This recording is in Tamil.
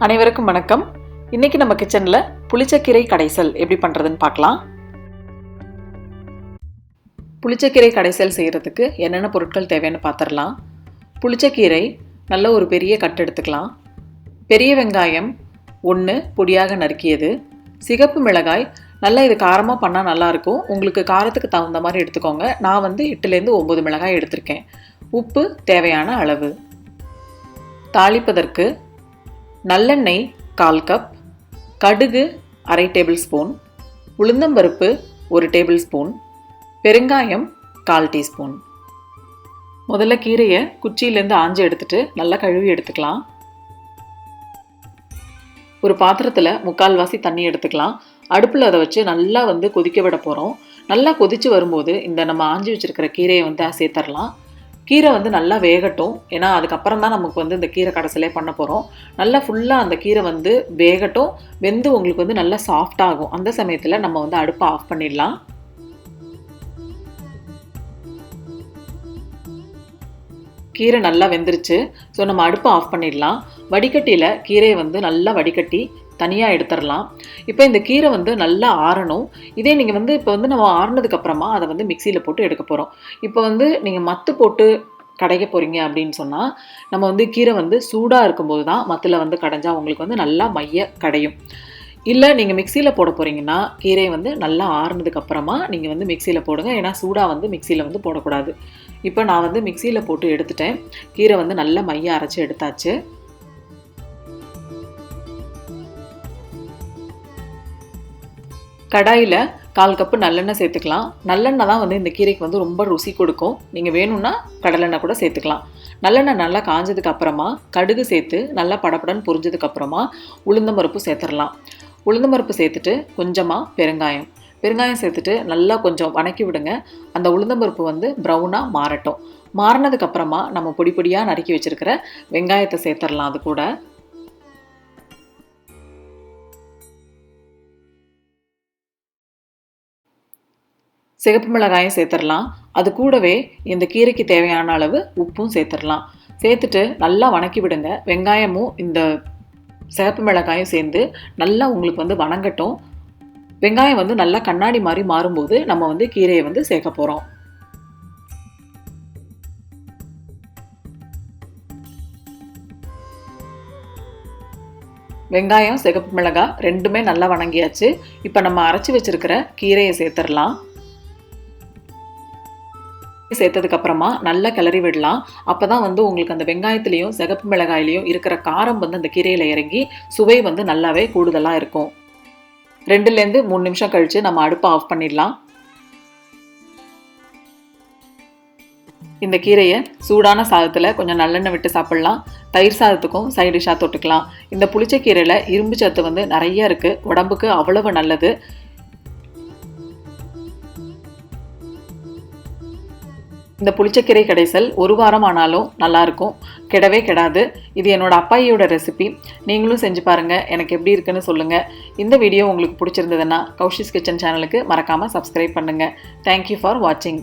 அனைவருக்கும் வணக்கம். இன்னைக்கு நம்ம கிச்சன்ல புளிச்சக்கீரை கடைசல் எப்படி பண்றதுன்னு பார்க்கலாம். புளிச்சக்கீரை கடைசல் செய்யறதுக்கு என்னென்ன பொருட்கள் தேவைன்னு பார்த்துடலாம். புளிச்சக்கீரை நல்ல ஒரு பெரிய கட்டு எடுத்துக்கலாம். பெரிய வெங்காயம் 1 பொடியாக நறுக்கியது, சிகப்பு மிளகாய் நல்லா இது காரமாக பண்ணால் நல்லாயிருக்கும், உங்களுக்கு காரத்துக்கு தகுந்த மாதிரி எடுத்துக்கோங்க. நான் 8லேருந்து 9 மிளகாய் எடுத்திருக்கேன். உப்பு தேவையான அளவு. தாளிப்பதற்கு நல்லெண்ணெய் 1/4 கப், கடுகு 1/2 டேபிள் ஸ்பூன், உளுந்தம்பருப்பு 1 டேபிள் ஸ்பூன், பெருங்காயம் 1/4 டீஸ்பூன். முதல்ல கீரையை குச்சியிலேருந்து ஆஞ்சு எடுத்துட்டு நல்லா கழுவி எடுத்துக்கலாம். ஒரு பாத்திரத்தில் 1/4 வாசி தண்ணி எடுத்துக்கலாம். அடுப்பில் அதை வச்சு நல்லா கொதிக்க விட போகிறோம். நல்லா கொதித்து வரும்போது இந்த நம்ம ஆஞ்சி வச்சுருக்கிற கீரையை சேர்த்துடலாம். கீரை நல்லா வேகட்டும், ஏன்னா அதுக்கப்புறம் தான் நமக்கு இந்த கீரை கடைசலே பண்ண போகிறோம். நல்லா ஃபுல்லாக அந்த கீரை வேகட்டும், வெந்து உங்களுக்கு நல்லா சாஃப்டாகும். அந்த சமயத்தில் நம்ம அடுப்பை ஆஃப் பண்ணிடலாம். கீரை நல்லா வெந்துருச்சு. ஸோ நம்ம அடுப்பை ஆஃப் பண்ணிடலாம். வடிகட்டியில் கீரையை நல்லா வடிகட்டி தனியாக எடுத்துடலாம். இப்போ இந்த கீரை நல்லா ஆறணும். இதே நீங்கள் இப்போ நம்ம ஆறுனதுக்கப்புறமா அதை மிக்சியில் போட்டு எடுக்க போகிறோம். இப்போ நீங்கள் மத்து போட்டு கடைக்க போகிறீங்க அப்படின்னு சொன்னால் நம்ம கீரை சூடாக இருக்கும்போது தான் மத்தில் கடைஞ்சா உங்களுக்கு நல்லா மைய கடையும். இல்லை நீங்கள் மிக்சியில் போட போகிறீங்கன்னா கீரையை நல்லா ஆறுனதுக்கப்புறமா நீங்கள் மிக்சியில் போடுங்க. ஏன்னா சூடாக மிக்சியில் போடக்கூடாது. இப்போ நான் மிக்சியில் போட்டு எடுத்துட்டேன். கீரை நல்லா மைய அரைச்சி எடுத்தாச்சு. கடாயில் 1/4 கப்பு நல்லெண்ணெய் சேர்த்துக்கலாம். நல்லெண்ணெய் தான் இந்த கீரைக்கு ரொம்ப ருசி கொடுக்கும். நீங்கள் வேணும்னா கடலெண்ணெய் கூட சேர்த்துக்கலாம். நல்லெண்ணெய் நல்லா காஞ்சதுக்கு அப்புறமா கடுகு சேர்த்து நல்லா படப்படன்னு பொரிஞ்சதுக்கப்புறமா உளுந்தம்பருப்பு சேர்த்துடலாம். உளுந்தம்பருப்பு சேர்த்துட்டு கொஞ்சமாக பெருங்காயம் சேர்த்துட்டு நல்லா கொஞ்சம் வணக்கி விடுங்க. அந்த உளுந்தம்பருப்பு ப்ரௌனாக மாறட்டும். மாறினதுக்கப்புறமா நம்ம பொடி பொடியாக நறுக்கி வச்சுருக்கிற வெங்காயத்தை சேர்த்துடலாம். அது கூட சிகப்பு மிளகாயும் சேர்த்துடலாம். அது கூடவே இந்த கீரைக்கு தேவையான அளவு உப்பும் சேர்த்துடலாம். சேர்த்துட்டு நல்லா வணக்கி விடுங்க. வெங்காயமும் இந்த சிகப்பு மிளகாயும் சேர்ந்து நல்லா உங்களுக்கு வணங்கட்டும். வெங்காயம் நல்லா கண்ணாடி மாதிரி மாறும்போது நம்ம கீரையை சேர்க்க போகிறோம். வெங்காயம் சிகப்பு மிளகாய் ரெண்டுமே நல்லா வணங்கியாச்சு. இப்போ நம்ம அரைச்சி வச்சிருக்கிற கீரையை சேர்த்துடலாம். சேர்த்ததுக்கு அப்புறமா நல்லா கிளறி விடலாம். அப்போ தான் உங்களுக்கு அந்த வெங்காயத்துலேயும் சிகப்பு மிளகாயிலையும் இருக்கிற காரம் அந்த கீரையில் இறங்கி சுவை நல்லாவே கூடுதலாக இருக்கும். 2லேருந்து 3 நிமிஷம் கழித்து நம்ம அடுப்பை ஆஃப் பண்ணிடலாம். இந்த கீரையை சூடான சாதத்தில் கொஞ்சம் நல்லெண்ணெய் விட்டு சாப்பிட்லாம். தயிர் சாதத்துக்கும் சைட் டிஷ்ஷாக தொட்டுக்கலாம். இந்த புளிச்சக்கீரையில் இரும்பு சத்து நிறைய இருக்குது. உடம்புக்கு அவ்வளவு நல்லது. இந்த புளிச்சக்கீரை கடைசல் 1 வாரம் ஆனாலும் நல்லாயிருக்கும், கெடவே கெடாது. இது என்னோட அப்பாயியோட ரெசிபி. நீங்களும் செஞ்சு பாருங்கள், எனக்கு எப்படி இருக்குன்னு சொல்லுங்கள். இந்த வீடியோ உங்களுக்கு பிடிச்சிருந்ததுன்னா கௌஷிஸ் கிச்சன் சேனலுக்கு மறக்காமல் சப்ஸ்கிரைப் பண்ணுங்கள். தேங்க்யூ ஃபார் வாட்சிங்.